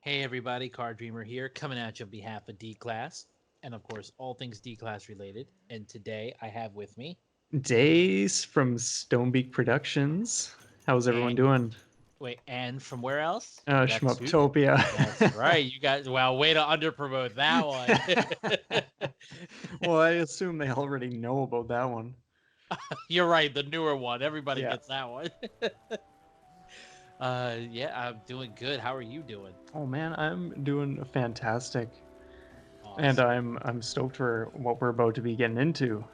Hey everybody, Card Dreamer here, coming at you on behalf of D Class, and of course, all things D Class related. And today I have with me, Dace from Stonebeak Productions. How's everyone and doing? and from where else? You got two. Shmuptopia. That's right. You got well. Way to underpromote that one. Well, I assume they already know about that one. You're right. The newer one. Everybody Yeah. gets that one. Yeah, I'm doing good. How are you doing? Oh man, I'm doing fantastic, and Awesome. I'm stoked for what we're about to be getting into.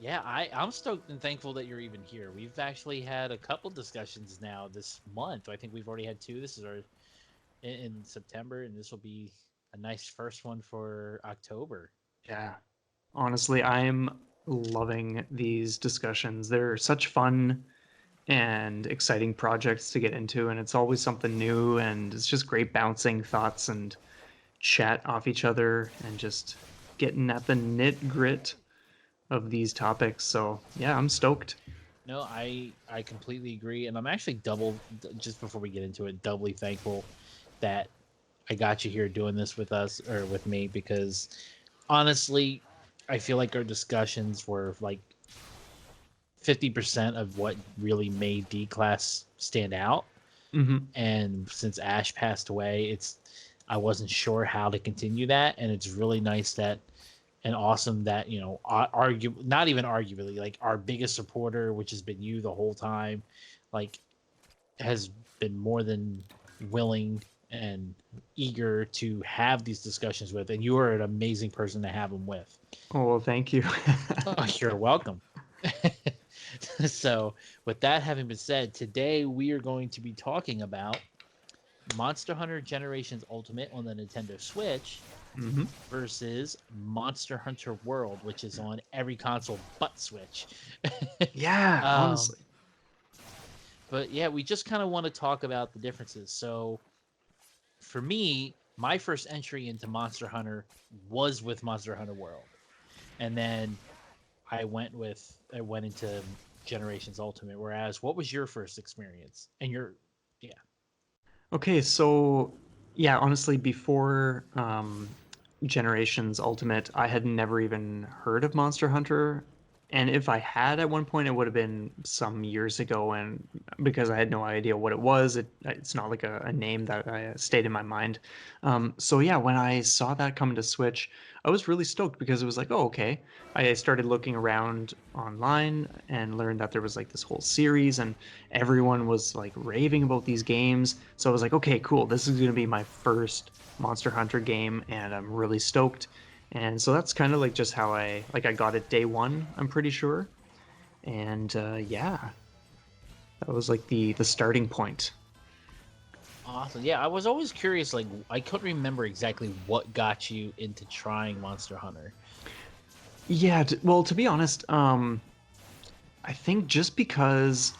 Yeah, I'm stoked and thankful that you're even here. We've actually had a couple discussions now this month. I think we've already had two. This is our in September, and this will be a nice first one for October. Yeah. Honestly, I'm loving these discussions. They're such fun and exciting projects to get into, and it's always something new, and it's just great bouncing thoughts and chat off each other and just getting at the nit grit of these topics. So yeah, I'm stoked. No, I completely agree, and I'm actually just before we get into it, doubly thankful that I got you here doing this with us or with me because honestly, I feel like our discussions were like 50% of what really made D class stand out. Mm-hmm. And since Ash passed away, I wasn't sure how to continue that, and it's really nice that and awesome that argue not even arguably like our biggest supporter, which has been you the whole time, like has been more than willing and eager to have these discussions with, and you are an amazing person to have them with. Oh well, thank you. Oh, you're welcome. So with that having been said, today we are going to be talking about Monster Hunter Generations Ultimate on the Nintendo Switch Mm-hmm. versus Monster Hunter World, which is on every console but Switch. Yeah, um, honestly. but yeah, we just kind of want to talk about the differences. So for me, my first entry into Monster Hunter was with Monster Hunter World, and then I went into Generations Ultimate. Whereas, what was your first experience? And your yeah, Okay, so yeah, honestly, before Generations Ultimate, I had never even heard of Monster Hunter. And if I had at one point, it would have been some years ago. And because I had no idea what it was, it's not like a name that I stayed in my mind. So yeah, when I saw that come to Switch, I was really stoked because it was like, oh, okay. I started looking around online and learned that there was like this whole series and everyone was like raving about these games. So I was like, okay, cool. This is going to be my first Monster Hunter game and I'm really stoked. And so that's kind of like just how I got it day one, I'm pretty sure. And yeah, that was like the starting point. awesome. Yeah, I was always curious. Like, I couldn't remember exactly what got you into trying Monster Hunter. Yeah, well, to be honest, I think just because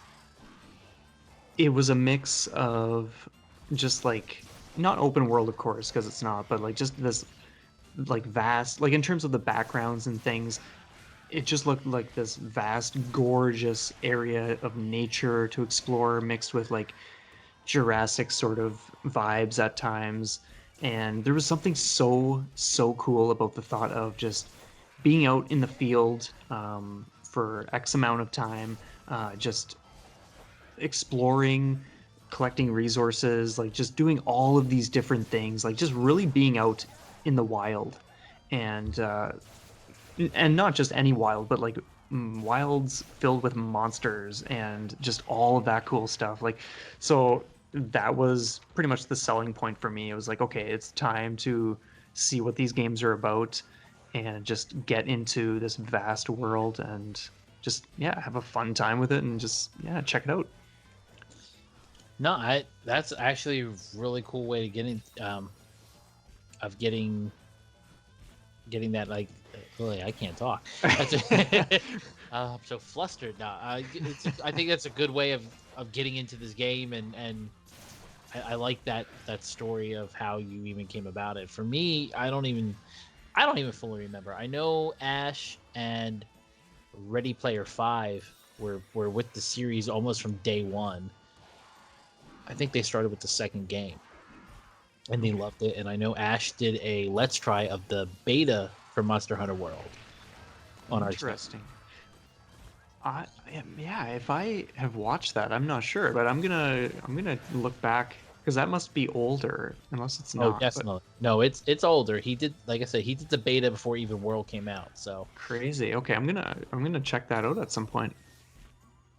it was a mix of just like not open world, of course, because it's not, but like just this like vast, like in terms of the backgrounds and things, it just looked like this vast, gorgeous area of nature to explore, mixed with like Jurassic sort of vibes at times. And there was something so cool about the thought of just being out in the field for X amount of time, just exploring, collecting resources, like just doing all of these different things, like just really being out in the wild. And not just any wild, but like wilds filled with monsters and just all of that cool stuff. Like, so that was pretty much the selling point for me. It was like, okay, it's time to see what these games are about and just get into this vast world and just, yeah, have a fun time with it and just, yeah, check it out. No, I that's actually a really cool way to get in of getting that like really I can't talk. That's I'm so flustered now. I think that's a good way of getting into this game, and I like that story of how you even came about it. For me, I don't even fully remember. I know Ash and Ready Player Five were with the series almost from day one. I think they started with the second game. and they Okay. loved it. And I know Ash did a let's try of the beta for Monster Hunter World on our channel. Interesting. Yeah, if I have watched that, I'm not sure, but I'm gonna look back because that must be older, unless it's Oh, not. But definitely. No, it's older. He did, like I said, he did the beta before even World came out. So crazy. Okay, I'm gonna check that out at some point.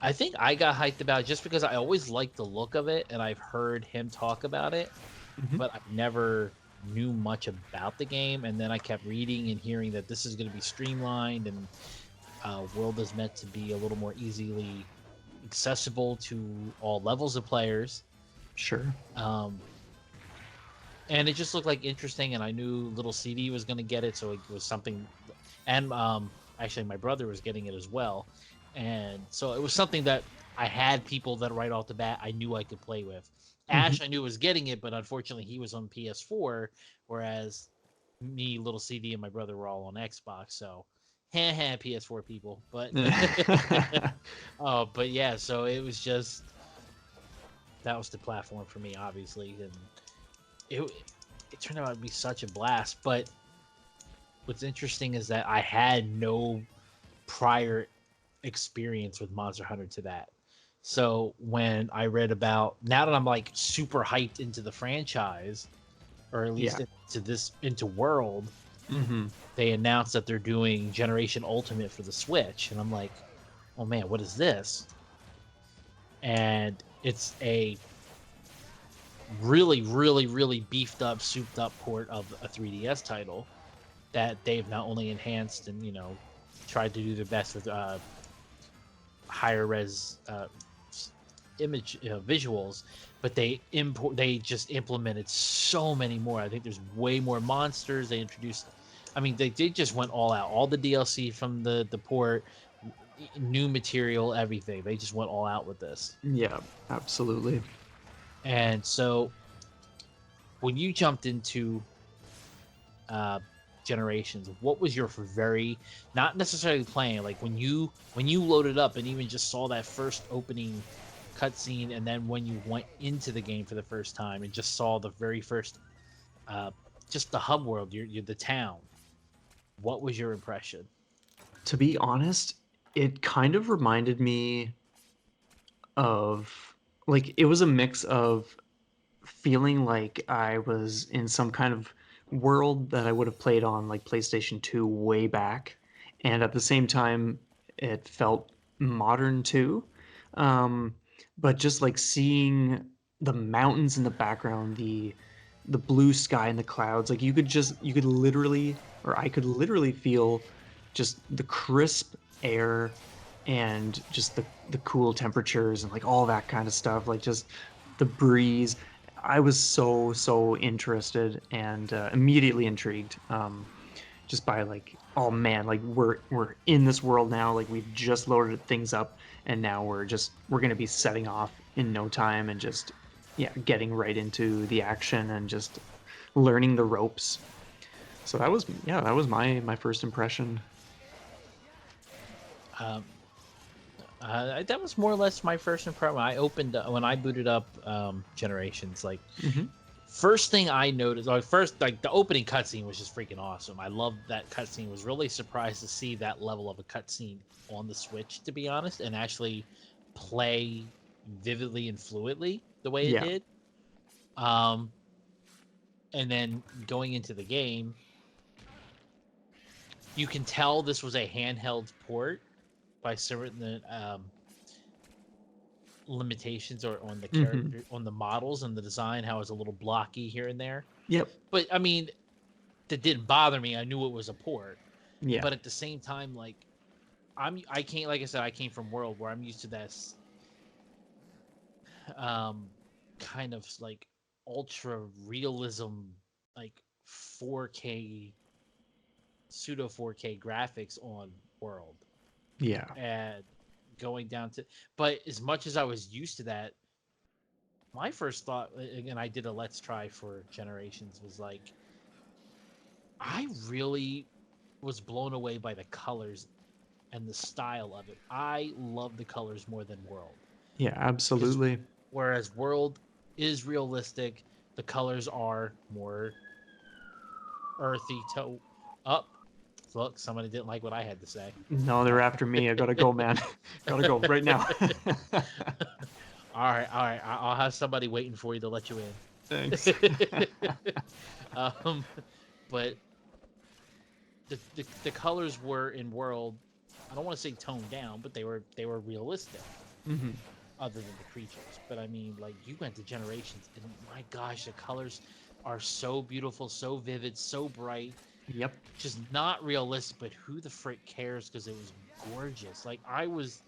I think I got hyped about it just because I always liked the look of it, and I've heard him talk about it, Hmm. but I never knew much about the game. And then I kept reading and hearing that this is going to be streamlined, and World is meant to be a little more easily accessible to all levels of players. Sure. Um, and it just looked like interesting, and I knew little CD was going to get it, so it was something. And actually, my brother was getting it as well, and so it was something that I had people that right off the bat I knew I could play with. Hmm. Ash, I knew was getting it, but unfortunately he was on PS4, whereas me, little CD, and my brother were all on Xbox. So, PS4 people, but oh, but yeah, so it was just that was the platform for me, obviously, and it it turned out to be such a blast. But what's interesting is that I had no prior experience with Monster Hunter to that. So when I read about, now that I'm like super hyped into the franchise, or at least Yeah. into World, Hmm. they announced that they're doing Generation Ultimate for the Switch, and I'm like, oh man, what is this? And it's a really, really, really beefed up, souped up port of a 3DS title that they've not only enhanced and tried to do their best with higher res image visuals, but they just implemented so many more. I think there's way more monsters. They introduced, I mean, they just went all out. All the DLC from the port, new material, everything. They just went all out with this. Yeah, absolutely. And so when you jumped into uh, Generations, what was your very, not necessarily playing, like when you loaded up and even just saw that first opening cutscene, and then when you went into the game for the first time and just saw the very first uh, just the hub world, you're the town, what was your impression? To be honest, it kind of reminded me of, like, it was a mix of feeling like I was in some kind of world that I would have played on like PlayStation 2 way back, and at the same time, it felt modern too. Um, but just like seeing the mountains in the background, the blue sky and the clouds, like you could literally, or I could literally feel just the crisp air and just the cool temperatures and like all that kind of stuff, like just the breeze. I was so interested and immediately intrigued, just by like, oh man, like we're in this world now. Like we've just loaded things up, and now we're gonna be setting off in no time, and just, yeah, getting right into the action and just learning the ropes. So that was, yeah, that was my first impression. um, that was more or less my first impression. When I booted up Generations, like Hmm. first thing I noticed, like first, like the opening cutscene was just freaking awesome. I loved that cutscene. Was really surprised to see that level of a cutscene on the Switch, to be honest, and actually play vividly and fluidly the way it Yeah. did. Um, and then going into the game, you can tell this was a handheld port by certain limitations or on the Hmm. character, on the models and the design, how it's a little blocky here and there. Yep. But I mean, that didn't bother me. I knew it was a port, Yeah. but at the same time, like I can't, like I said, I came from World where I'm used to this um kind of like ultra realism, like 4K, pseudo 4K graphics on World, Yeah. and going down to, but as much as I was used to that, my first thought, again, I did a let's try for Generations, was like I really was blown away by the colors and the style of it. I love the colors more than World, Yeah. because Absolutely. whereas World is realistic, The colors are more earthy to up. Look, somebody didn't like what I had to say. No, they're after me. I gotta go, man. Gotta go right now. All right, all right. I'll have somebody waiting for you to let you Thanks. in. um, but the colors were in world. I don't want to say toned down, but they were realistic. Hmm. Other than the creatures, but I mean, like you went to Generations, and my gosh, the colors are so beautiful, so vivid, so bright. Yep. Just not realistic, but who the frick cares? Because it was gorgeous. Like I was,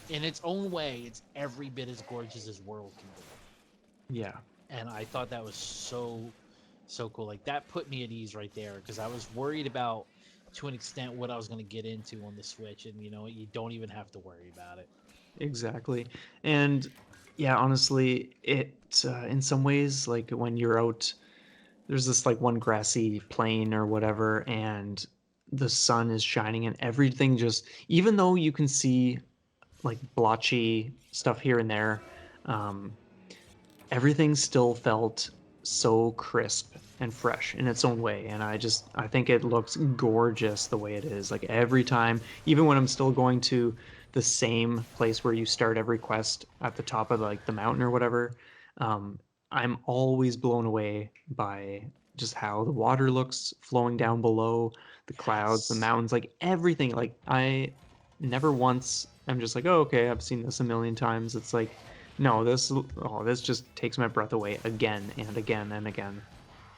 in its own way, it's every bit as gorgeous as World can be. Yeah. And I thought that was so cool. Like that put me at ease right there because I was worried about, to an extent, what I was going to get into on the Switch, and you don't even have to worry about it. Exactly. And yeah, honestly, it in some ways, like when you're out, there's this like one grassy plain or whatever, and the sun is shining and everything just, even though you can see like blotchy stuff here and there, um, everything still felt so crisp and fresh in its own way. And I think it looks gorgeous the way it is. Like every time, even when I'm still going to the same place where you start every quest at the top of like the mountain or whatever, um, I'm always blown away by just how the water looks flowing down below, the clouds, the Yes. mountains, like everything. Like I never once I'm just like, oh, okay, I've seen this a million times. It's like, no, this just takes my breath away again and again and again.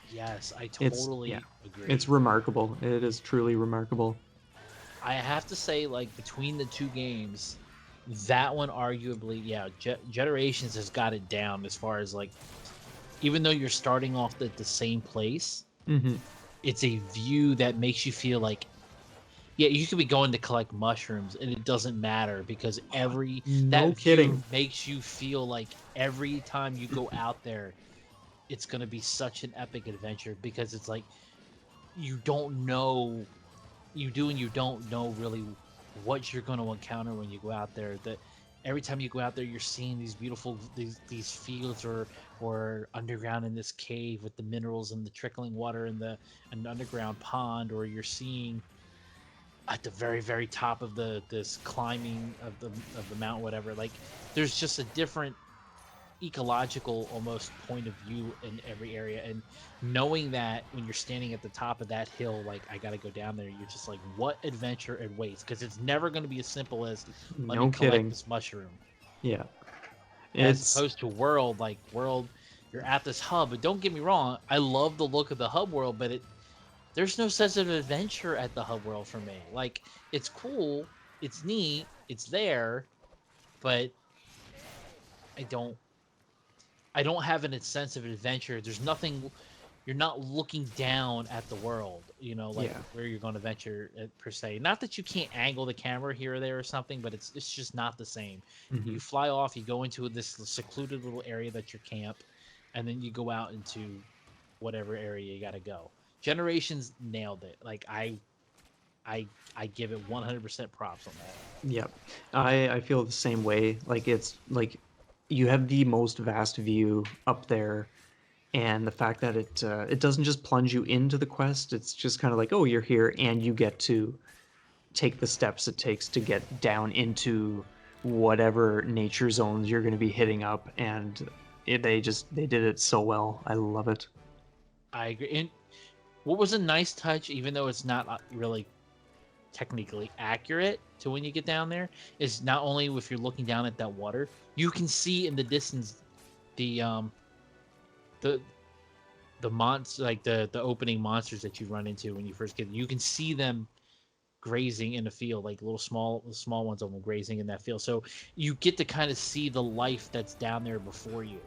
Yes, I It's yeah, totally agree. it's remarkable. It is truly remarkable. I have to say, like, between the two games, that one arguably, yeah, Generations has got it down as far as like, even though you're starting off at the same place, Hmm. it's a view that makes you feel like, yeah, you could be going to collect mushrooms and it doesn't matter because No that view kidding. makes you feel like every time you go out there, it's going to be such an epic adventure because it's like you don't know, you do and you don't know really what you're going to encounter when you go out there. That every time you go out there, you're seeing these beautiful these fields or underground in this cave with the minerals and the trickling water in the an underground pond, or you're seeing at the very top of the this climbing of the mountain, whatever. Like there's just a different ecological almost point of view in every area, and knowing that when you're standing at the top of that hill, like I got to go down there, you're just like, what adventure awaits? Because it's never going to be as simple as let me No collect kidding. this mushroom, Yeah. as It's opposed to world. Like world, you're at this hub, but don't get me wrong, I love the look of the hub world, but there's no sense of adventure at the hub world for me. Like it's cool, it's neat, it's there, but i don't I don't have an sense of adventure. There's nothing. You're not looking down at the world, like yeah. where you're going to venture per se. Not that you can't angle the camera here or there or something, but it's just not the same. Hmm. You fly off, you go into this secluded little area that's your camp, and then you go out into whatever area you got to go. Generations nailed it. Like I I give it 100% props on that. Yep. I feel the same way. Like it's like you have the most vast view up there, and the fact that it doesn't just plunge you into the quest. It's just kind of like, oh, you're here, and you get to take the steps it takes to get down into whatever nature zones you're going to be hitting up, and they did it so well. I love it. I agree. And what was a nice touch, even though it's not really technically accurate to when you get down there, is not only if you're looking down at that water, you can see in the distance the the monster, like the opening monsters that you run into when you first get. You can see them grazing in the field, like little small ones of them grazing in that field. So you get to kind of see the life that's down there before you.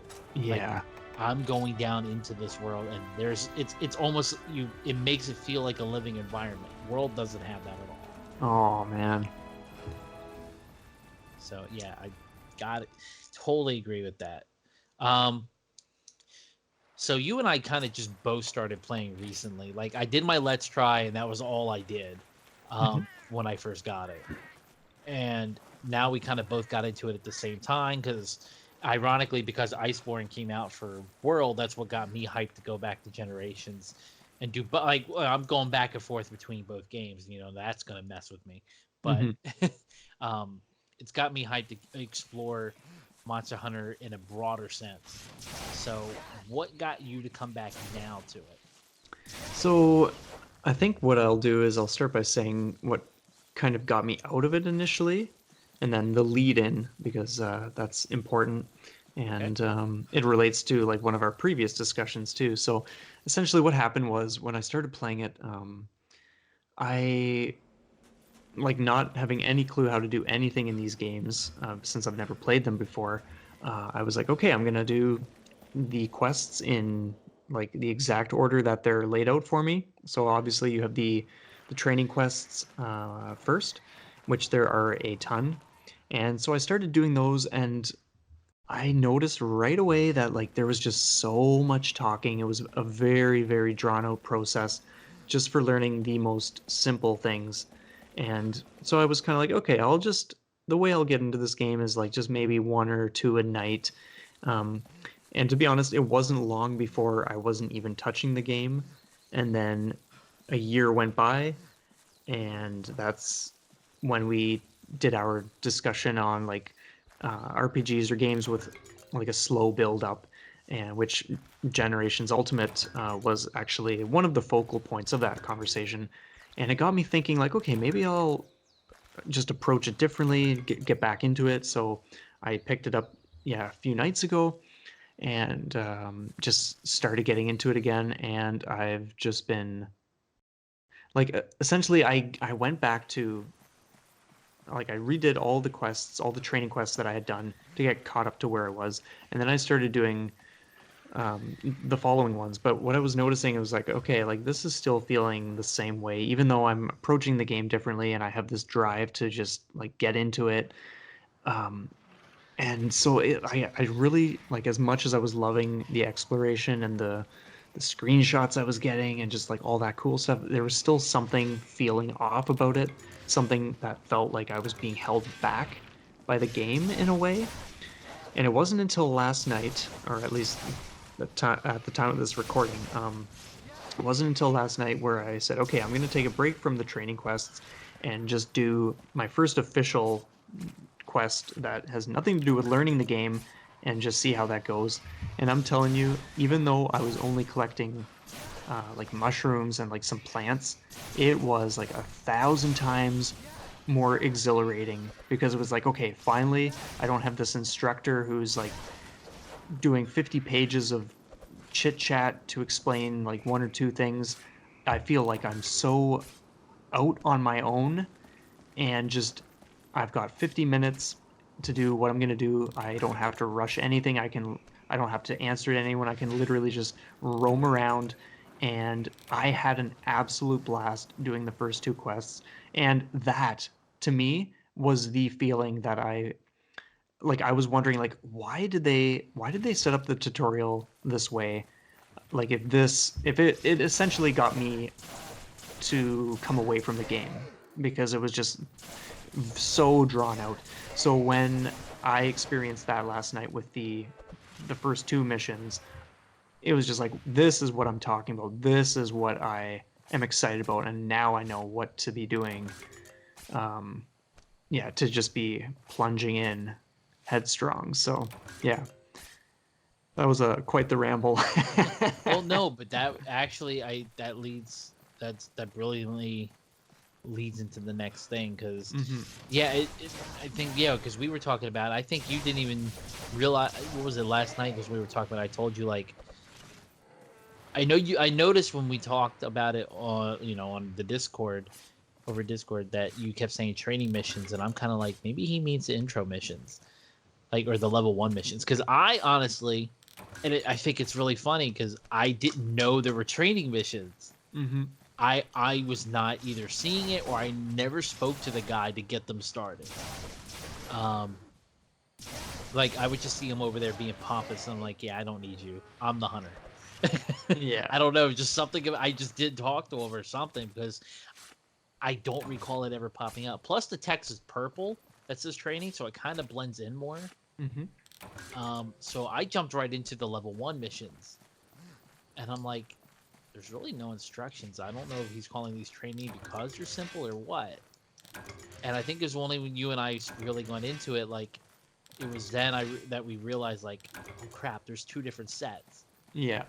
Like Yeah. I'm going down into this world, and it's almost it makes it feel like a living environment. World doesn't have that at all. Oh man. So yeah, I got it. Totally agree with that. Um, so you and I kind of just both started playing recently. Like I did my Let's Try, and that was all I did Mhm. when I first got it. And now we kind of both got into it at the same time because ironically, because Iceborne came out for World, that's what got me hyped to go back to Generations and do. But like, I'm going back and forth between both games. That's gonna mess with me. But Hmm. um, it's got me hyped to explore Monster Hunter in a broader sense. So, what got you to come back now to it? So I think what I'll do is I'll start by saying what kind of got me out of it initially, and then the lead in, because that's important. Okay. And it relates to like one of our previous discussions too. So essentially, what happened was when I started playing it, I like not having any clue how to do anything in these games since I've never played them before. I was like, okay, I'm gonna do the quests in like the exact order that they're laid out for me. So obviously you have the training quests first, which there are a ton. And so I started doing those, and I noticed right away that like there was just so much talking. It was a very, very drawn out process just for learning the most simple things. And so I was kind of like, okay, the way I'll get into this game is like just maybe one or two a night. Um, and to be honest, it wasn't long before I wasn't even touching the game. And then a year went by, and that's when we did our discussion on like RPGs or games with like a slow build up, and which Generations Ultimate was actually one of the focal points of that conversation. And it got me thinking like, okay, maybe I'll just approach it differently, get back into it. So I picked it up, yeah, a few nights ago, and just started getting into it again. And I've just been like, essentially, I went back to like I redid all the quests, all the training quests that I had done to get caught up to where I was, and then I started doing the following ones. But what I was noticing, it was like, okay, like this is still feeling the same way, even though I'm approaching the game differently, and I have this drive to just like get into it. Um, and so I really like, as much as I was loving the exploration and the screenshots I was getting and just like all that cool stuff, there was still something feeling off about it, something that felt like I was being held back by the game in a way. And it wasn't until last night, or at least at the time of this recording, it wasn't until last night where I said, okay, I'm going to take a break from the training quests and just do my first official quest that has nothing to do with learning the game and just see how that goes. And I'm telling you, even though I was only collecting like mushrooms and like some plants, it was like 1,000 times more exhilarating because it was like, okay, finally, I don't have this instructor who's like doing 50 pages of chit chat to explain like one or two things. I feel like I'm so out on my own, and just I've got 50 minutes to do what I'm going to do. I don't have to rush anything. I don't have to answer to anyone. I can literally just roam around, and I had an absolute blast doing the first two quests. And that to me was the feeling that I was wondering like why did they set up the tutorial this way? Like if it essentially got me to come away from the game because it was just so drawn out. So when I experienced that last night with the first two missions, it was just like, this is what I'm talking about. This is what I am excited about, and now I know what to be doing. Um, yeah, to just be plunging in headstrong. So yeah, that was a quite the ramble. Well, no, but that actually, that brilliantly leads into the next thing because Hmm. yeah, I think yeah, because we were talking about, I think you didn't even realize, what was it last night, because we were talking about, I told you like, I noticed when we talked about it on the Discord, over Discord, that you kept saying training missions, and I'm kind of like, maybe he means the intro missions, like, or the level 1 missions, because I honestly, I think it's really funny because I didn't know there were training missions. Hmm. I was not either seeing it, or I never spoke to the guy to get them started. Um, like, I would just see him over there being pompous, and I'm like, yeah, I don't need you. I'm the hunter. Yeah. I don't know, just something. I just did talk to him or something because I don't recall it ever popping up. Plus, the text is purple. That says training, so it kind of blends in more. Hmm. So I jumped right into the level 1 missions, and I'm like, there's really no instructions. I don't know if he's calling these training because they're simple or what. And I think it was only when you and I really went into it, like, it was then that we realized, like, oh crap, there's 2 different sets. Yeah.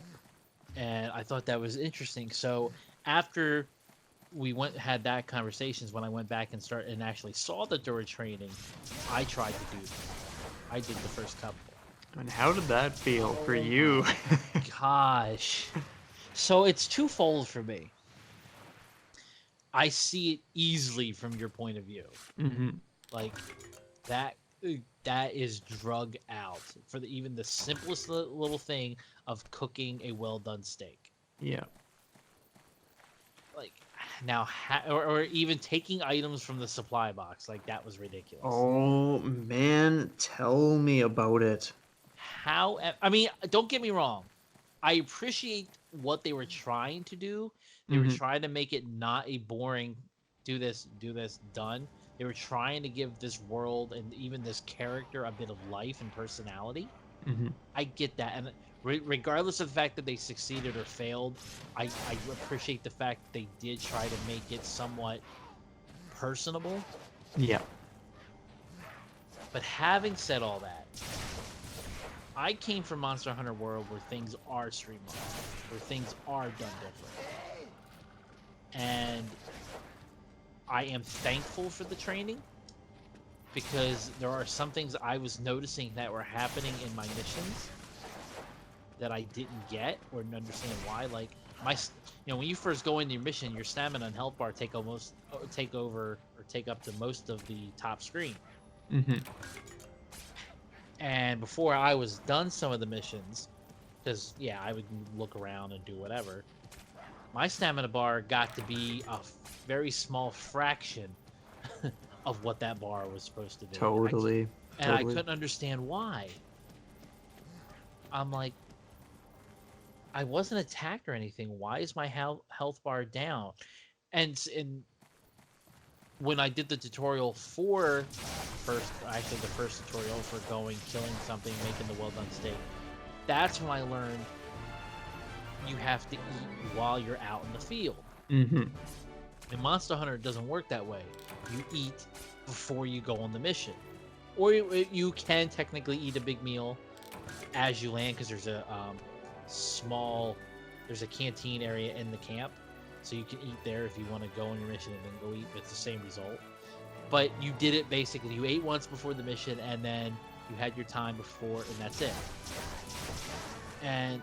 And I thought that was interesting. So after we had that conversations, when I went back and actually saw that there were training, I tried to do them. I did the first couple. And how did that feel for Oh you? my gosh. So it's twofold for me. I see it easily from your point of view. Hmm. Like that that is drug out for even the simplest little thing of cooking a well done steak. Yeah. Like now, or even taking items from the supply box, like that was ridiculous. Oh man, tell me about it. How? I mean, don't get me wrong. I appreciate what they were trying to do. They were Hmm. trying to make it not a boring do this, done. They were trying to give this world and even this character a bit of life and personality. Hmm. I get that, and regardless of the fact that they succeeded or failed, I appreciate the fact that they did try to make it somewhat personable. Yeah. But having said all that, I came from Monster Hunter World where things are streamlined, where things are done different. And I am thankful for the training because there are some things I was noticing that were happening in my missions that I didn't get or didn't understand why. Like when you first go into your mission, your stamina and health bar take up to most of the top screen. Hmm. And before I was done some of the missions, because I would look around and do whatever, my stamina bar got to be a very small fraction of what that bar was supposed to be. Totally. I couldn't understand why. I'm like, I wasn't attacked or anything. Why is my health bar down? And when I did the tutorial the first tutorial for killing something, making the well done steak, that's when I learned you have to eat while you're out in the field. Hmm. In Monster Hunter, it doesn't work that way. You eat before you go on the mission, or you can technically eat a big meal as you land because there's a canteen area in the camp, so you can eat there if you want to go on your mission and then go eat. It's the same result, but you did it basically. You ate once before the mission, and then you had your time before, and that's it. And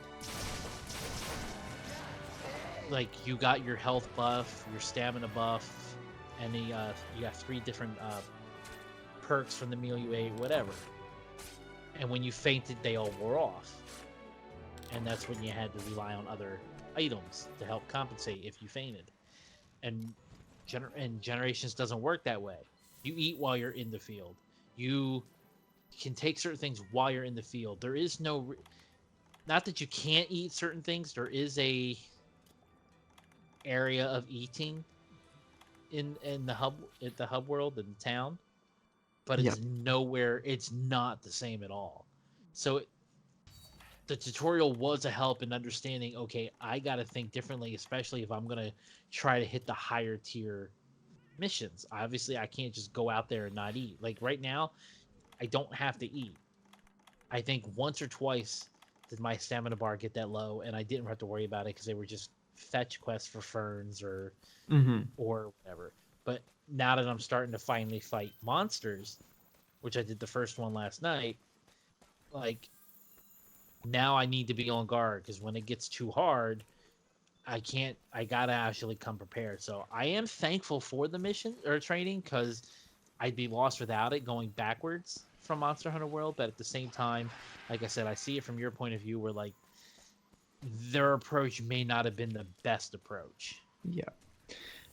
like you got your health buff, your stamina buff, and you got 3 different perks from the meal you ate, whatever. And when you fainted, they all wore off. And that's when you had to rely on other items to help compensate if you fainted. And Generations doesn't work that way. You eat while you're in the field. You can take certain things while you're in the field. There is no... Not that you can't eat certain things. There is a area of eating in the hub world in the town, but it's nowhere. It's not the same at all. So the tutorial was a help in understanding. Okay, I got to think differently, especially if I'm gonna try to hit the higher tier missions. Obviously, I can't just go out there and not eat. Like right now, I don't have to eat. I think once or twice did my stamina bar get that low, and I didn't have to worry about it because they were just fetch quests for ferns or whatever. But now that I'm starting to finally fight monsters, which I did the first one last night, like now I need to be on guard because when it gets too hard, I gotta actually come prepared. So I am thankful for the mission or training because I'd be lost without it going backwards from Monster Hunter World. But at the same time, like I said, I see it from your point of view where like their approach may not have been the best approach. Yeah.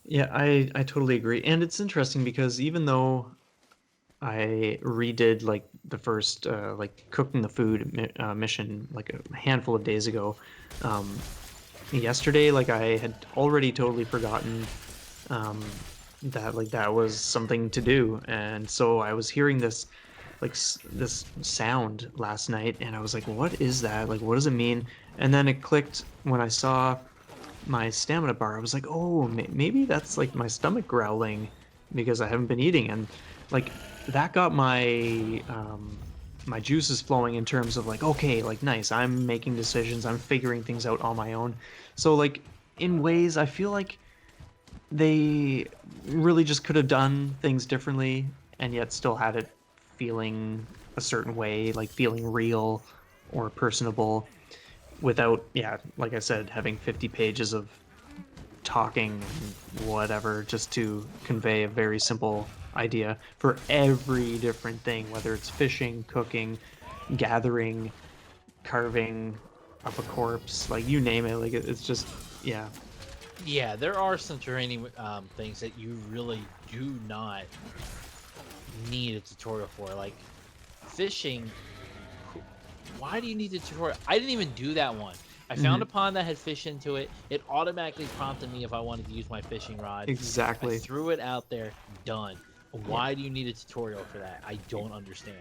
Yeah, I totally agree. And it's interesting because even though I redid like the first like cooking the food mission like a handful of days ago, yesterday like I had already totally forgotten that like that was something to do. And so I was hearing this like this sound last night, and I was like, what is that? Like, what does it mean? And then it clicked when I saw my stamina bar. I was like, oh, maybe that's like my stomach growling because I haven't been eating, and like that got my juices flowing in terms of like, okay, like nice, I'm making decisions, I'm figuring things out on my own. So like in ways, I feel like they really just could have done things differently and yet still had it feeling a certain way, like feeling real or personable without, yeah, like I said, having 50 pages of talking and whatever just to convey a very simple idea for every different thing, whether it's fishing, cooking, gathering, carving up a corpse, like you name it. Like it's just, yeah. Yeah, there are some training things that you really do not need a tutorial for. Like fishing, why do you need a tutorial? I didn't even do that one. I found a pond that had fish into it. It automatically prompted me if I wanted to use my fishing rod. Exactly. I threw it out there, done. Why do you need a tutorial for that? I don't understand.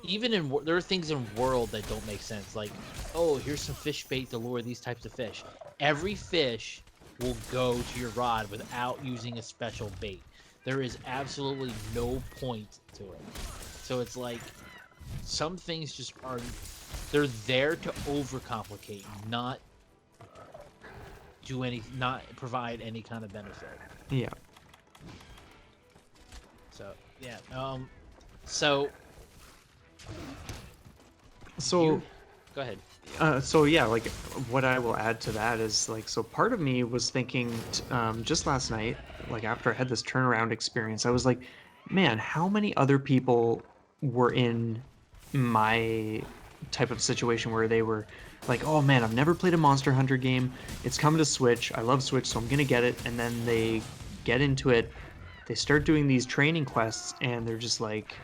Even in there are things in World that don't make sense. Like, oh, here's some fish bait to lure these types of fish. Every fish will go to your rod without using a special bait. There is absolutely no point to it. So it's like some things just are, they're there to overcomplicate, not not provide any kind of benefit. Yeah. So yeah, so go ahead. So yeah, like what I will add to that is like, so part of me was thinking just last night, like after I had this turnaround experience, I was like, man, how many other people were in my type of situation where they were like, oh man, I've never played a Monster Hunter game. It's coming to Switch. I love Switch, so I'm gonna get it. And then they get into it, they start doing these training quests, and they're just like,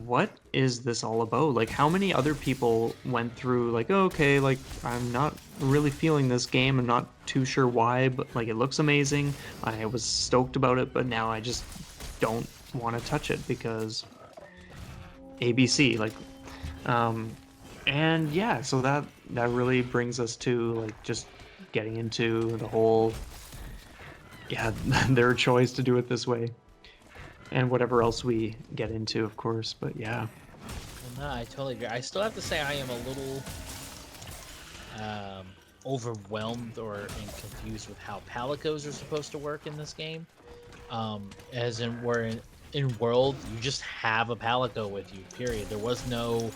what is this all about? Like, how many other people went through like, oh, okay, like I'm not really feeling this game, I'm not too sure why, but like it looks amazing, I was stoked about it, but now I just don't want to touch it because ABC, like, and yeah, so that really brings us to like just getting into the whole, yeah, their choice to do it this way and whatever else we get into, of course. But yeah. No, I totally agree. I still have to say I am a little overwhelmed and confused with how palicos are supposed to work in this game. As in, in World, you just have a palico with you, period. There was no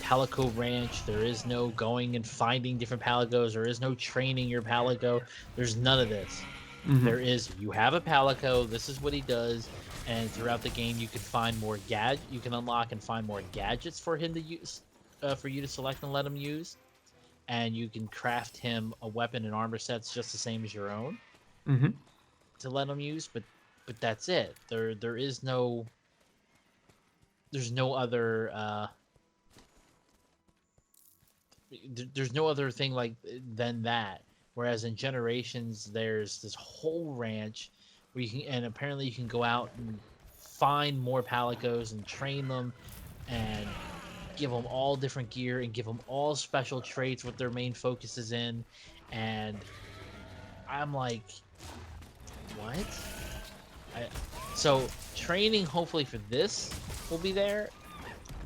palico ranch. There is no going and finding different palicos. There is no training your palico. There's none of this. There is, you have a palico, this is what he does, and throughout the game you can find more you can unlock and find more gadgets for him to use, for you to select and let him use, and you can craft him a weapon and armor sets just the same as your own to let him use, but that's it. There's no other there's no other thing like than that. Whereas in Generations, there's this whole ranch where you can, and apparently you can go out and find more palicos and train them and give them all different gear and give them all special traits, what their main focus is in. And I'm like, what? So training, hopefully for this, will be there,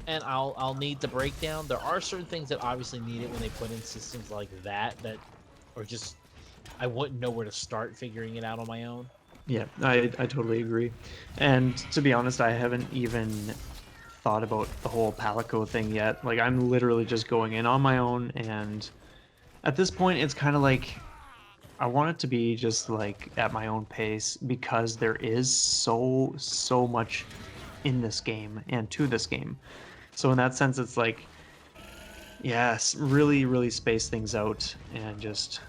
and I'll need the breakdown. There are certain things that obviously need it when they put in systems like that, or just I wouldn't know where to start figuring it out on my own. Yeah, I totally agree. And to be honest, I haven't even thought about the whole palico thing yet. Like, I'm literally just going in on my own, and at this point, it's kind of like I want it to be just like at my own pace because there is so much in this game and to this game. So in that sense, it's like, yes, really space things out and just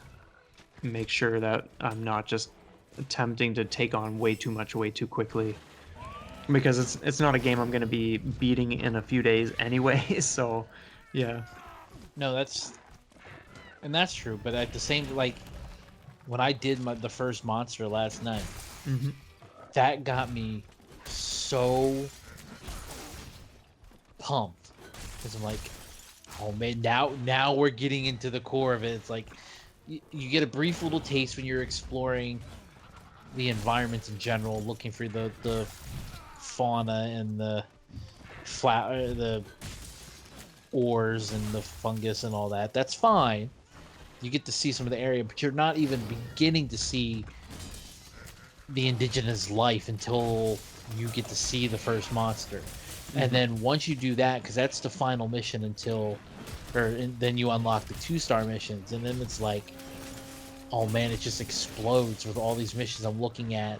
make sure that I'm not just attempting to take on way too much way too quickly, because it's not a game I'm going to be beating in a few days anyway. So yeah. No, that's true, but at the same, like when I did the first monster last night, that got me so pumped because I'm like, oh man, now we're getting into the core of it. It's like you get a brief little taste when you're exploring the environments in general, looking for the fauna and the the ores and the fungus and all that. That's fine. You get to see some of the area, but you're not even beginning to see the indigenous life until you get to see the first monster. And then once you do that, because that's the final mission then you unlock the 2-star missions, and then it's like, oh man, it just explodes with all these missions I'm looking at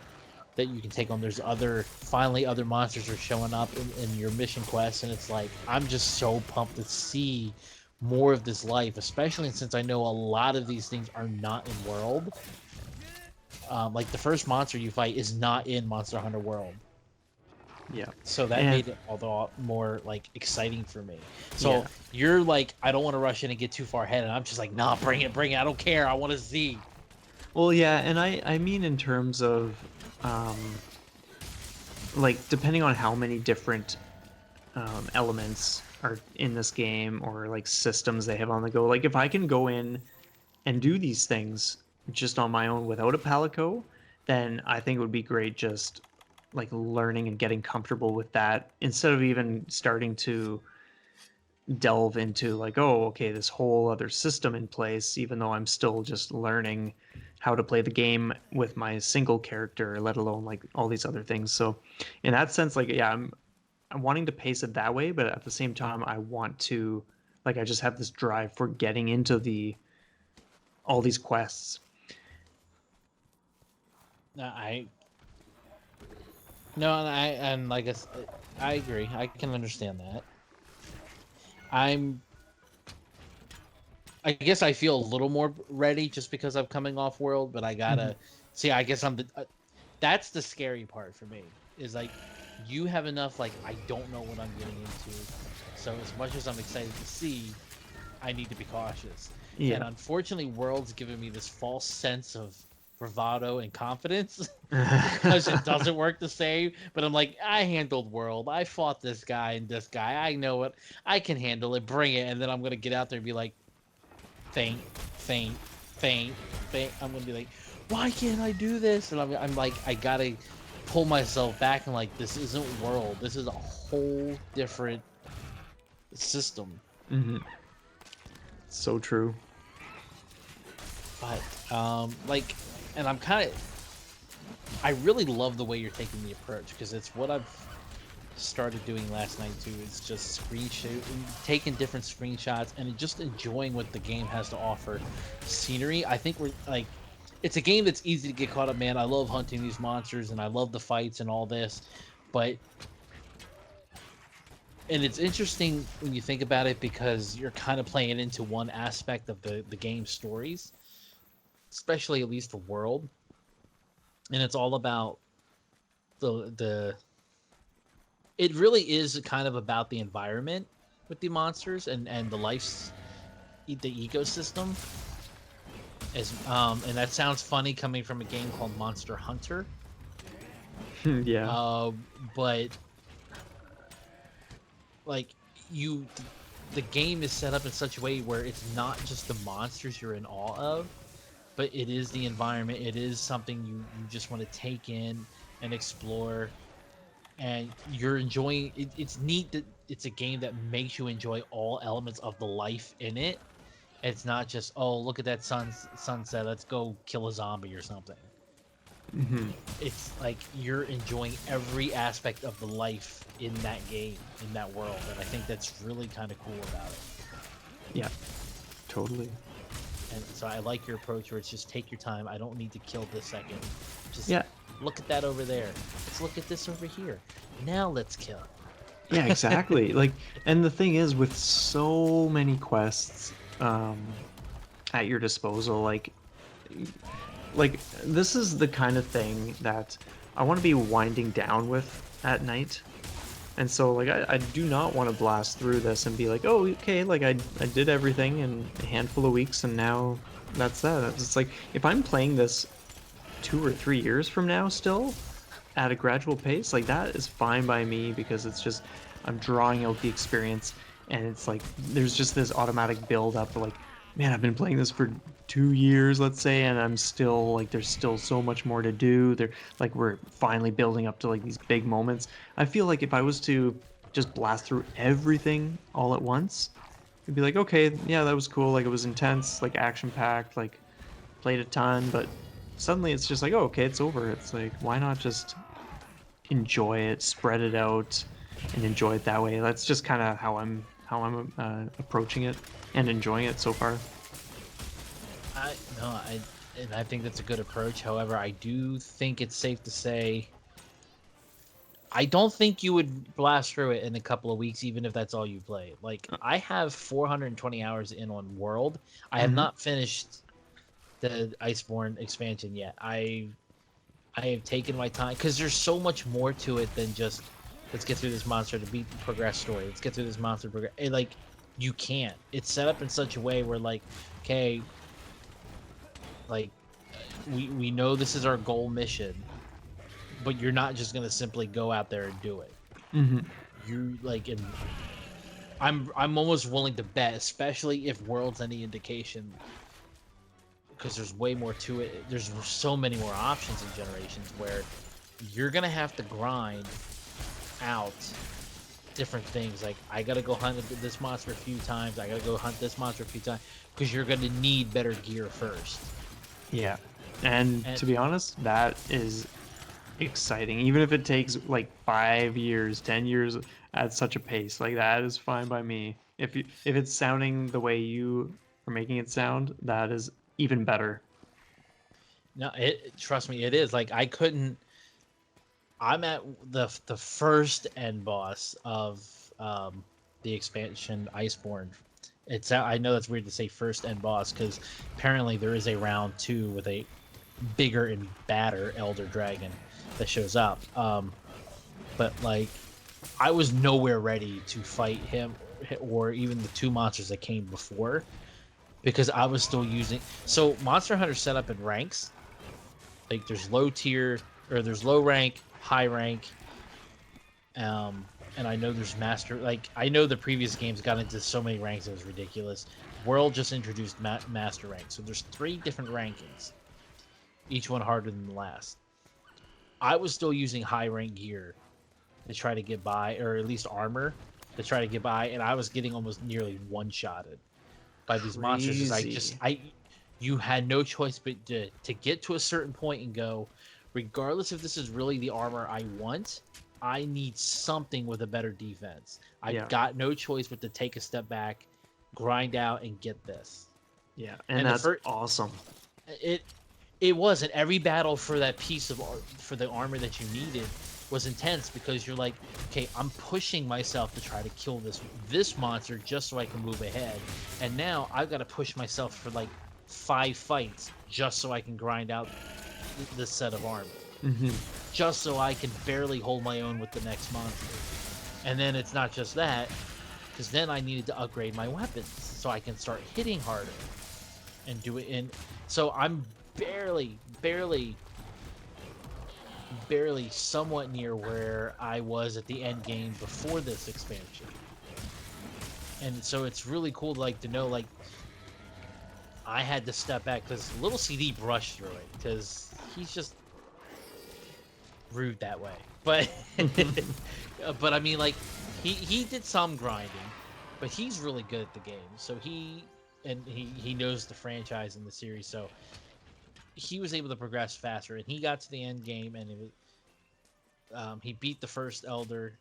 that you can take on. There's finally other monsters are showing up in your mission quests, and it's like, I'm just so pumped to see more of this life, especially since I know a lot of these things are not in world. Like the first monster you fight is not in Monster Hunter World. Yeah. So that made it a lot more like exciting for me. So you're like, I don't want to rush in and get too far ahead, and I'm just like, nah, bring it. I don't care. I want to see. Well, yeah, and I mean in terms of, like, depending on how many different elements are in this game or like systems they have on the go. Like if I can go in and do these things just on my own without a palico, then I think it would be great just like learning and getting comfortable with that instead of even starting to delve into like, oh, okay, this whole other system in place, even though I'm still just learning how to play the game with my single character, let alone like all these other things. So in that sense, like, yeah, I'm wanting to pace it that way, but at the same time, I want to, like, I just have this drive for getting into all these quests. And like I agree. I can understand that. I guess I feel a little more ready just because I'm coming off world, but I gotta see. I guess that's the scary part for me. Is like, you have enough, like, I don't know what I'm getting into, so as much as I'm excited to see, I need to be cautious. And unfortunately, World's given me this false sense of bravado and confidence because it doesn't work the same. But I'm like, I handled World, I fought this guy and this guy, I know it, I can handle it, bring it. And then I'm gonna get out there and be like, faint. I'm gonna be like, why can't I do this? And I'm like, I gotta pull myself back and like, this isn't World, this is a whole different system. So true. But like, and I'm kind of, I really love the way you're taking the approach, because it's what I've started doing last night too. It's just taking different screenshots and just enjoying what the game has to offer. Scenery, I think we're like, it's a game that's easy to get caught up, man. I love hunting these monsters and I love the fights and all this, and it's interesting when you think about it, because you're kind of playing into one aspect of the game's stories, especially at least the world, and it's all about it really is kind of about the environment with the monsters and the ecosystem. And that sounds funny coming from a game called Monster Hunter. Yeah. But like, the game is set up in such a way where it's not just the monsters you're in awe of, but it is the environment. It is something you just want to take in and explore, and you're enjoying it. It's neat that it's a game that makes you enjoy all elements of the life in it. It's not just, oh, look at that sunset, let's go kill a zombie or something. It's like you're enjoying every aspect of the life in that game, in that world, and I think that's really kind of cool about it. Yeah, totally. And so I like your approach where it's just take your time. I don't need to kill this second. Just look at that over there. Let's look at this over here. Now let's kill. Yeah, exactly. Like, and the thing is, with so many quests at your disposal, like this is the kind of thing that I want to be winding down with at night. And so, like, I do not want to blast through this and be like, oh, okay, like, I did everything in a handful of weeks, and now that's that. It's like, if I'm playing this 2 or 3 years from now still, at a gradual pace, like that is fine by me because it's just I'm drawing out the experience, and it's like there's just this automatic build up. Like, man, I've been playing this for 2 years, let's say, and I'm still like there's still so much more to do. There, like we're finally building up to like these big moments. I feel like if I was to just blast through everything all at once, it'd be like, okay, yeah, that was cool. Like it was intense, like action packed, like played a ton, but suddenly it's just like, oh, okay, it's over. It's like, why not just enjoy it, spread it out, and enjoy it that way? That's just kind of how I'm approaching it and enjoying it so far. I no, and I think that's a good approach. However, I do think it's safe to say I don't think you would blast through it in a couple of weeks, even if that's all you play. Like I have 420 hours in on World. I have Mm-hmm. not finished the Iceborne expansion yet. I have taken my time because there's so much more to it than just let's get through this monster to beat the progress story. Let's get through this monster progress. Like you can't. It's set up in such a way where like, okay, like we know this is our goal mission, but you're not just gonna simply go out there and do it. Mm-hmm. You like, and I'm almost willing to bet, especially if World's any indication, because there's way more to it. There's so many more options in Generations where you're gonna have to grind out different things. Like I gotta go hunt this monster a few times. I gotta go hunt this monster a few times because you're gonna need better gear first. Yeah. And And to be honest, that is exciting. Even if it takes like 5 years, 10 years at such a pace, like that is fine by me. If it's sounding the way you are making it sound, that is even better. no, it trust me, it is. Like I couldn't. I'm at the first end boss of the expansion Iceborne. It's I know that's weird to say first end boss because apparently there is a round two with a bigger and badder elder dragon that shows up. But like I was nowhere ready to fight him or even the two monsters that came before because I was still using. So Monster Hunter set up in ranks. Like there's low tier or there's low rank, high rank, and I know there's master. Like I know the previous games got into so many ranks it was ridiculous. World just introduced master rank, so there's 3 different rankings, each one harder than the last. I was still using high rank gear to try to get by, or at least armor to try to get by, and I was getting almost nearly one-shotted by these monsters. Is Crazy. you had no choice but to get to a certain point and go, regardless if this is really the armor I want, I need something with a better defense. I've Yeah. got no choice but to take a step back, grind out, and get this. Yeah. And And the that's first awesome. it it wasn't every battle for that piece of for the armor that you needed was intense because you're like, okay, I'm pushing myself to try to kill this monster just so I can move ahead, and now I've got to push myself for like 5 fights just so I can grind out this set of armor, Hmm. just so I can barely hold my own with the next monster. And then it's not just that, because then I needed to upgrade my weapons so I can start hitting harder and do it in. So I'm barely somewhat near where I was at the end game before this expansion. And so it's really cool like to know like I had to step back because little CD brushed through it because he's just rude that way. But but I mean like he did some grinding, but he's really good at the game. So he knows the franchise and the series, so he was able to progress faster, and he got to the end game, and it was he beat the first elder,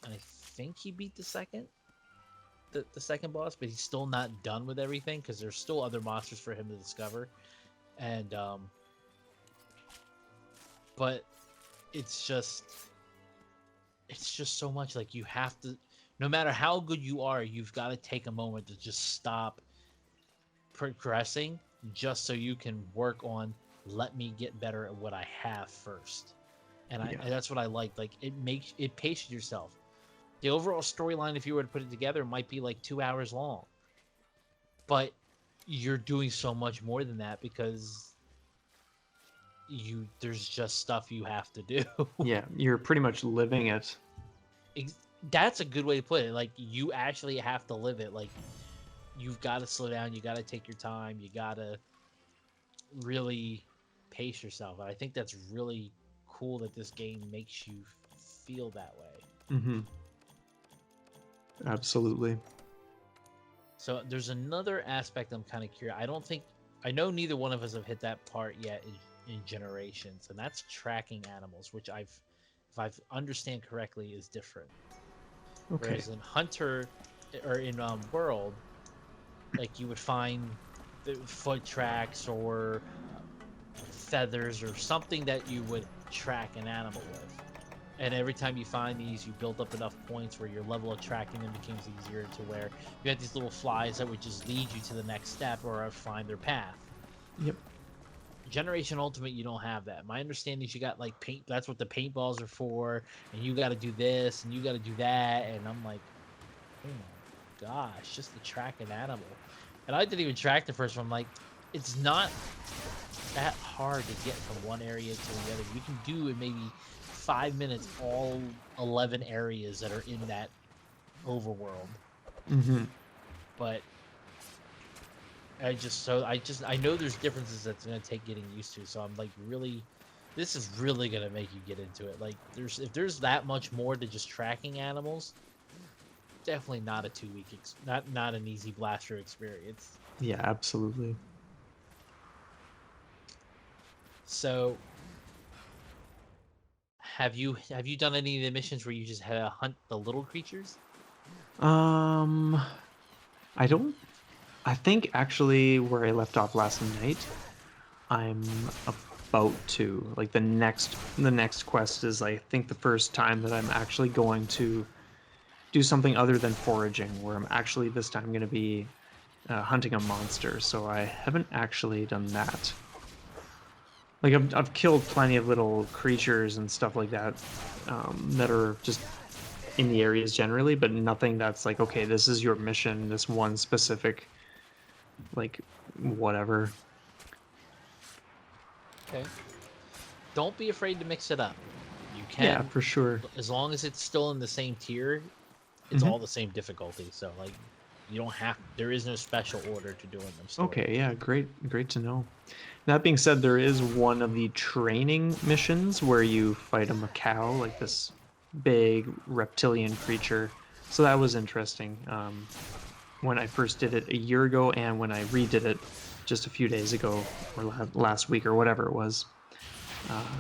and I think he beat the second boss, but he's still not done with everything because there's still other monsters for him to discover, and but it's just so much like you have to, no matter how good you are, you've got to take a moment to just stop progressing just so you can work on let me get better at what I have first. And Yeah. that's what I like. Like it paces yourself. The overall storyline, if you were to put it together, might be like 2 hours long. But you're doing so much more than that because there's just stuff you have to do. Yeah, you're pretty much living it. That's a good way to put it. Like, you actually have to live it. Like, you've got to slow down, you got to take your time, you got to really pace yourself. And I think that's really cool that this game makes you feel that way. Mm-hmm. Absolutely. So there's another aspect I'm kind of curious. I know neither one of us have hit that part yet in Generations, and that's tracking animals, which if I understand correctly, is different. Okay. Whereas in Hunter or in World, like, you would find the foot tracks or feathers or something that you would track an animal with. And every time you find these, you build up enough points where your level of tracking them becomes easier, to where you have these little flies that would just lead you to the next step or find their path. Yep. Generation Ultimate, you don't have that. My understanding is you got like paint. That's what the paintballs are for, and you got to do this and you got to do that. And I'm like, oh my gosh, just to track an animal. And I didn't even track the first one. I'm like, it's not that hard to get from one area to the other. You can do in maybe 5 minutes all 11 areas that are in that overworld. Mm-hmm. But I know there's differences that's gonna take getting used to. So I'm like, really, this is really gonna make you get into it. Like, if there's that much more to just tracking animals, definitely not a 2-week not an easy blaster experience. Yeah, absolutely. So have you done any of the missions where you just had to hunt the little creatures? I think actually where I left off last night, I'm about to. Like, the next quest is, I think, the first time that I'm actually going to do something other than foraging, where I'm actually this time going to be hunting a monster. So I haven't actually done that. Like, I've killed plenty of little creatures and stuff like that, that are just in the areas generally, but nothing that's like, okay, this is your mission, this one specific, like, whatever. Okay. Don't be afraid to mix it up. You can. Yeah, for sure. As long as it's still in the same tier, it's all the same difficulty. So, like, you don't have. There is no special order to doing them. Okay, yeah, great to know. That being said, there is one of the training missions where you fight a macaw, like this big reptilian creature. So that was interesting. When I first did it a year ago, and when I redid it just a few days ago, or last week, or whatever it was.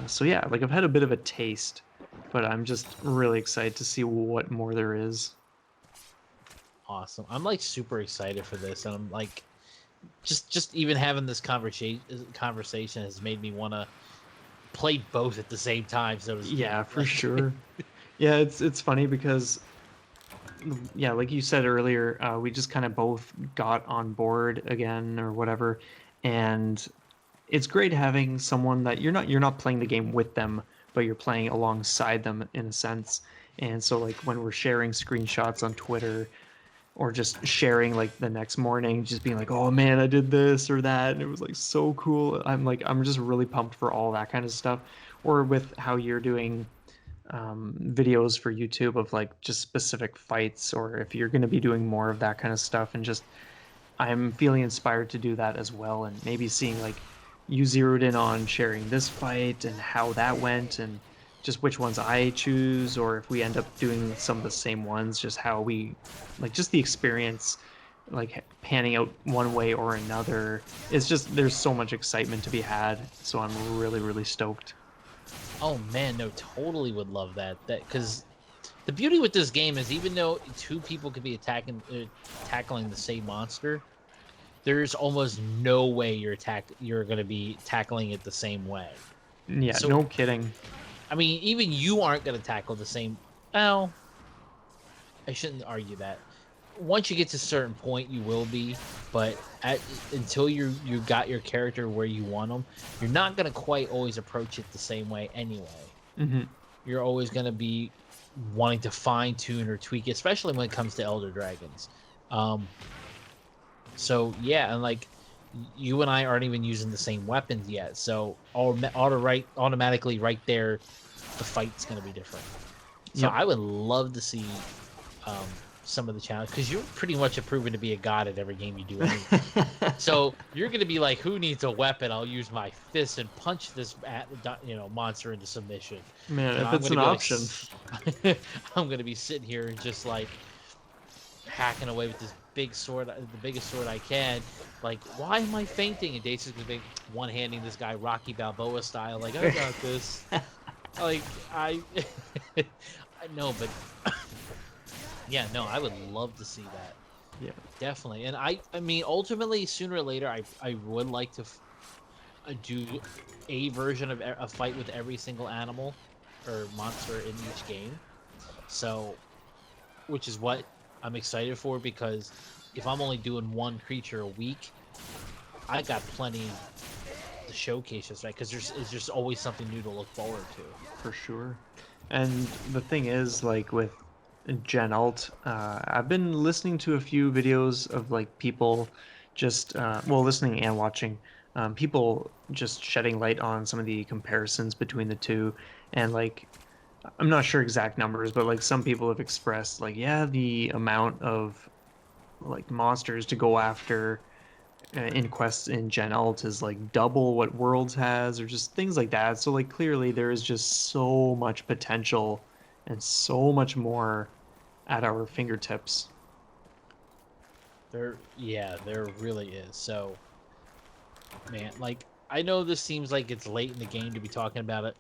So yeah, like, I've had a bit of a taste, but I'm just really excited to see what more there is. Awesome. I'm like super excited for this, and I'm like, just even having this conversation has made me want to play both at the same time. So yeah, for sure. Yeah, it's funny because, yeah, like you said earlier, we just kind of both got on board again or whatever, and it's great having someone that you're not playing the game with them, but you're playing alongside them in a sense. And so, like, when we're sharing screenshots on Twitter, or just sharing, like, the next morning, just being like, oh man, I did this or that, and it was like so cool. I'm just really pumped for all that kind of stuff. Or with how you're doing videos for YouTube of, like, just specific fights, or if you're going to be doing more of that kind of stuff, and just, I'm feeling inspired to do that as well, and maybe seeing, like, you zeroed in on sharing this fight and how that went, and just which ones I choose, or if we end up doing some of the same ones, just how we, like, just the experience, like, panning out one way or another. It's just, there's so much excitement to be had, so I'm really stoked. Oh man, no, totally would love that. Because the beauty with this game is, even though 2 people could be tackling the same monster, there's almost no way you're going to be tackling it the same way. Yeah, so, no kidding. I mean, even you aren't going to tackle the same. Well, I shouldn't argue that. Once you get to a certain point, you will be, but until you got your character where you want them, you're not going to quite always approach it the same way anyway. Mm-hmm. You're always going to be wanting to fine tune or tweak it, especially when it comes to Elder Dragons. So yeah, and like, you and I aren't even using the same weapons yet. So automatically right there, the fight's going to be different. So Yep. I would love to see um, some of the challenge, because you're pretty much proven to be a god at every game you do anyway. So you're going to be like, who needs a weapon? I'll use my fist and punch this monster into submission. Man, And if I'm it's going to an be option. like, I'm going to be sitting here and just like hacking away with this big sword, the biggest sword I can. Like, why am I fainting? And Dace is going to be one-handing this guy Rocky Balboa style. Like, I got this. Like, I know, but yeah, no, I would love to see that. Yeah. Definitely. And I mean, ultimately, sooner or later, I would like to do a version of a fight with every single animal or monster in each game. So, which is what I'm excited for, because if I'm only doing one creature a week, I got plenty to showcase this, right? Because there's just always something new to look forward to. For sure. And the thing is, like with GenUlt, I've been listening to a few videos of like people just, well, listening and watching, people just shedding light on some of the comparisons between the two. And like, I'm not sure exact numbers, but like some people have expressed, like, yeah, the amount of like monsters to go after in quests in Gen Alt is like double what Worlds has, or just things like that. So like clearly there is just so much potential and so much more at our fingertips. There really is. So, man, like, I know this seems like it's late in the game to be talking about it.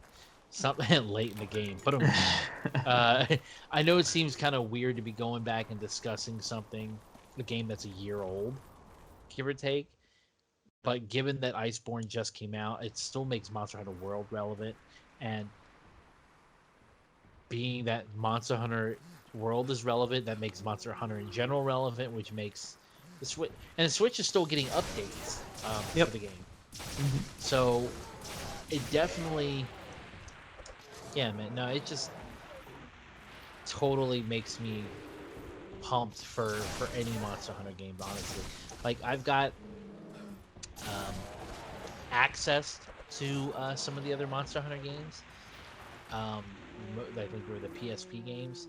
Something late in the game, but uh, I know it seems kind of weird to be going back and discussing something, a game that's a year old, give or take. But given that Iceborne just came out, it still makes Monster Hunter World relevant. And being that Monster Hunter World is relevant, that makes Monster Hunter in general relevant, which makes the Switch, and the Switch is still getting updates Yep. for the game. Mhm. So it definitely, yeah, man. No, it just totally makes me pumped for any Monster Hunter game, honestly. Like, I've got um, access to some of the other Monster Hunter games. Um, I think were the PSP games.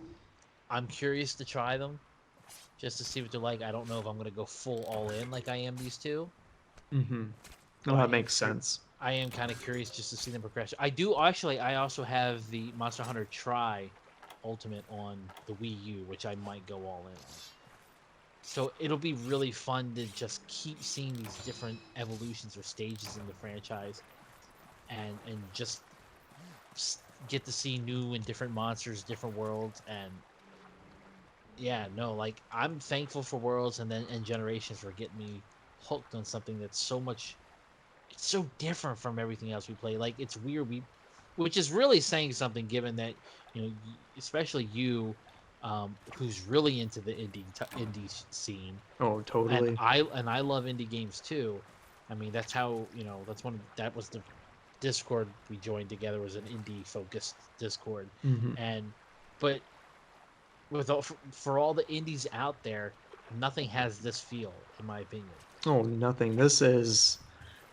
I'm curious to try them just to see what they're like. I don't know if I'm going to go full all in like I am these two, Mhm. but Well, that makes sense. I am kind of curious just to see them progress. I do actually. I also have the Monster Hunter Tri Ultimate on the Wii U, which I might go all in on. So it'll be really fun to just keep seeing these different evolutions or stages in the franchise, and just get to see new and different monsters, different worlds, and yeah, no, like, I'm thankful for Worlds and Generations for getting me hooked on something that's so much. It's so different from everything else we play. Like, it's weird, which is really saying something, given that, especially you, who's really into the indie scene, Oh, and totally. I love indie games too. I mean, that's how, that was the Discord we joined together, was an indie focused Discord. Mhm. And but with for all the indies out there, nothing has this feel, in my opinion. Oh, nothing. This is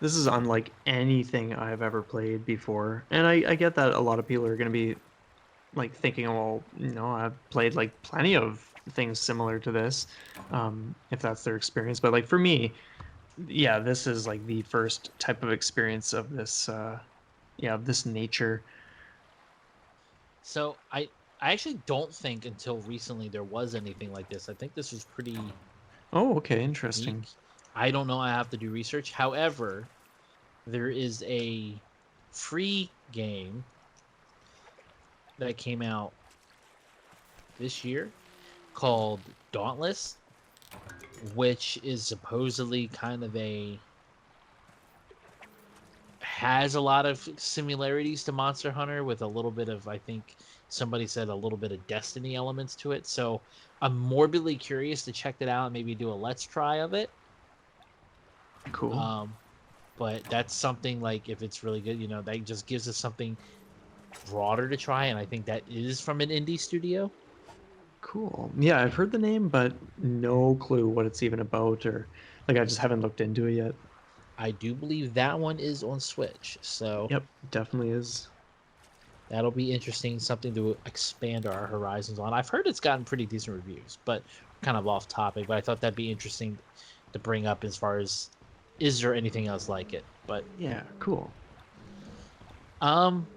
unlike anything I've ever played before. And I get that a lot of people are going to be like thinking, well, I've played like plenty of things similar to this, if that's their experience. But like for me, yeah, this is like the first type of experience of this, yeah, of this nature. So I actually don't think until recently there was anything like this. I think this was pretty Oh, okay, unique. interesting. I don't know. I have to do research. However, there is a free game that came out this year called Dauntless, which is supposedly kind of has a lot of similarities to Monster Hunter, with a little bit of, I think somebody said, a little bit of Destiny elements to it. So I'm morbidly curious to check it out and maybe do a let's try of it. Cool. Um, but that's something, like, if it's really good, that just gives us something broader to try, and I think that is from an indie studio. Cool. Yeah, I've heard the name, but no clue what it's even about, or like I just haven't looked into it yet. I do believe that one is on Switch, so Yep, definitely is. that'll be interesting, something to expand our horizons on. I've heard it's gotten pretty decent reviews, but kind of off topic, but I thought that'd be interesting to bring up as far as is there anything else like it? But Yeah, cool. um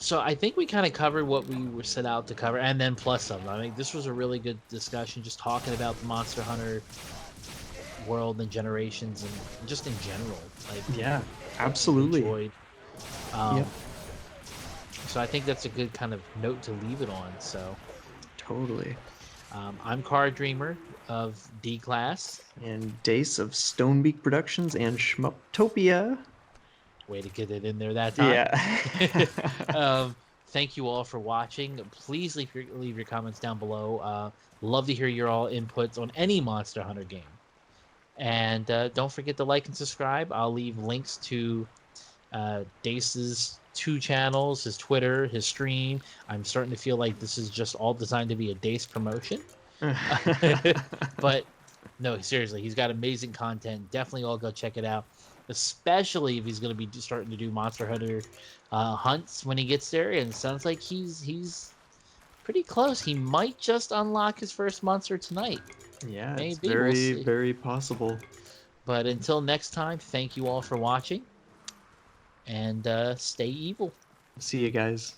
so I think we kind of covered what we were set out to cover, and then plus some. I mean, this was a really good discussion, just talking about the Monster Hunter world and generations, and just in general. Like, Yeah, absolutely. enjoyed. Um, Yep, so I think that's a good kind of note to leave it on. So totally. I'm Car Dreamer of D Class. And Dace of Stonebeak Productions and Shmuptopia. Way to get it in there that time. Yeah. Thank you all for watching. Please leave your comments down below. Love to hear your all inputs on any Monster Hunter game. And don't forget to like and subscribe. I'll leave links to Dace's 2 channels, his Twitter, his stream. I'm starting to feel like this is just all designed to be a Dace promotion. But no, seriously, he's got amazing content. Definitely all go check it out, especially if he's going to be starting to do Monster Hunter hunts when he gets there. And it sounds like he's pretty close. He might just unlock his first monster tonight. Yeah, Maybe. it's We'll very, see. very possible. But until next time, thank you all for watching, and stay evil. See you guys.